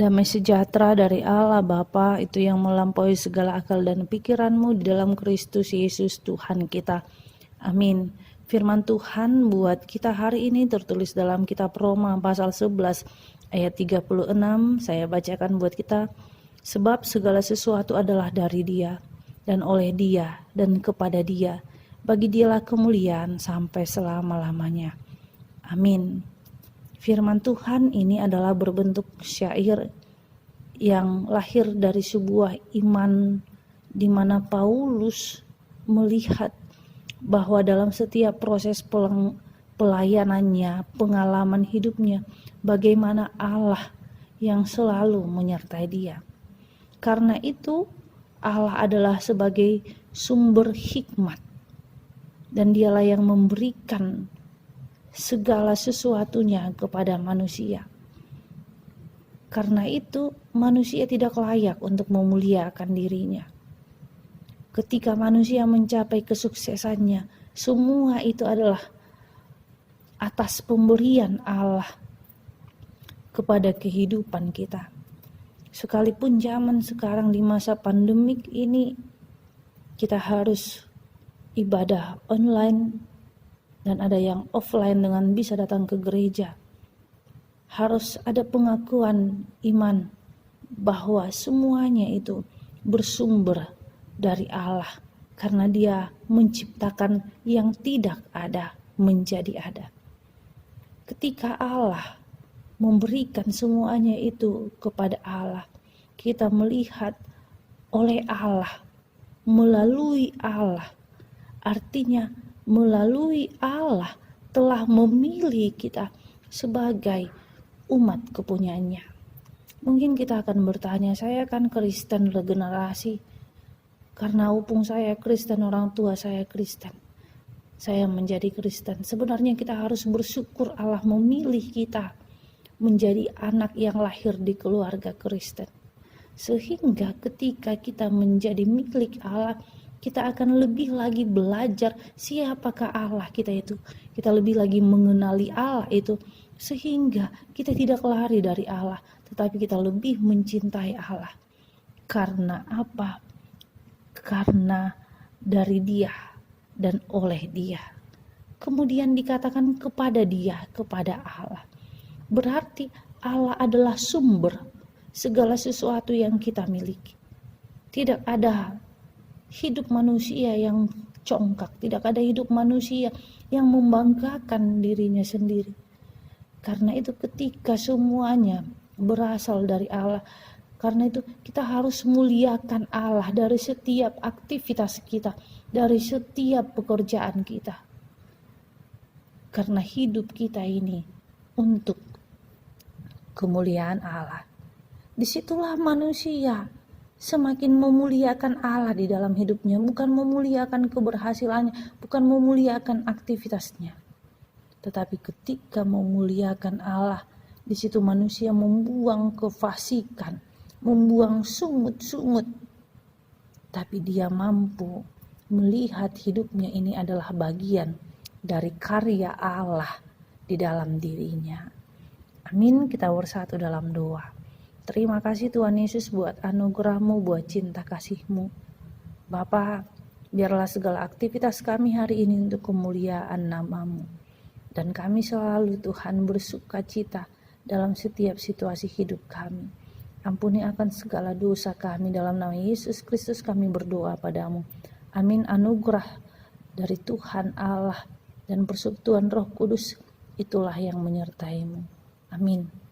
Damai sejahtera dari Allah Bapa itu yang melampaui segala akal dan pikiranmu di dalam Kristus Yesus Tuhan kita. Amin. Firman Tuhan buat kita hari ini tertulis dalam kitab Roma pasal 11 ayat 36. Saya bacakan buat kita. Sebab segala sesuatu adalah dari Dia dan oleh Dia dan kepada Dia. Bagi Dialah kemuliaan sampai selama-lamanya. Amin. Firman Tuhan ini adalah berbentuk syair yang lahir dari sebuah iman di mana Paulus melihat bahwa dalam setiap proses pelayanannya, pengalaman hidupnya, bagaimana Allah yang selalu menyertai dia. Karena itu Allah adalah sebagai sumber hikmat dan Dialah yang memberikan segala sesuatunya kepada manusia. Karena itu manusia tidak layak untuk memuliakan dirinya. Ketika manusia mencapai kesuksesannya, semua itu adalah atas pemberian Allah kepada kehidupan kita. Sekalipun zaman sekarang di masa pandemik ini kita harus ibadah online dan ada yang offline dengan bisa datang ke gereja. Harus ada pengakuan iman bahwa semuanya itu bersumber dari Allah, karena Dia menciptakan yang tidak ada menjadi ada. Ketika Allah memberikan semuanya itu kepada Allah, kita melihat oleh Allah, melalui Allah, artinya melalui Allah telah memilih kita sebagai umat kepunyaannya. Mungkin kita akan bertanya, saya kan Kristen regenerasi, karena opung saya Kristen, orang tua saya Kristen, saya menjadi Kristen. Sebenarnya kita harus bersyukur Allah memilih kita menjadi anak yang lahir di keluarga Kristen, sehingga ketika kita menjadi milik Allah, kita akan lebih lagi belajar siapakah Allah kita itu. Kita lebih lagi mengenali Allah itu, sehingga kita tidak lari dari Allah, tetapi kita lebih mencintai Allah. Karena apa? Karena dari Dia dan oleh Dia. Kemudian dikatakan kepada Dia, kepada Allah. Berarti Allah adalah sumber segala sesuatu yang kita miliki. Tidak ada hidup manusia yang congkak, tidak ada hidup manusia yang membanggakan dirinya sendiri. Karena itu ketika semuanya berasal dari Allah, karena itu kita harus muliakan Allah dari setiap aktivitas kita, dari setiap pekerjaan kita. Karena hidup kita ini untuk kemuliaan Allah. Disitulah manusia semakin memuliakan Allah di dalam hidupnya, bukan memuliakan keberhasilannya, bukan memuliakan aktivitasnya. Tetapi ketika memuliakan Allah, di situ manusia membuang kefasikan, membuang sungut-sungut. Tapi dia mampu melihat hidupnya ini adalah bagian dari karya Allah di dalam dirinya. Amin, kita bersatu dalam doa. Terima kasih Tuhan Yesus buat anugerah-Mu, buat cinta kasih-Mu. Bapa, biarlah segala aktivitas kami hari ini untuk kemuliaan nama-Mu. Dan kami selalu Tuhan bersuka cita dalam setiap situasi hidup kami. Ampuni akan segala dosa kami, dalam nama Yesus Kristus kami berdoa padamu. Amin. Anugerah dari Tuhan Allah dan persekutuan Roh Kudus itulah yang menyertai-Mu. Amin.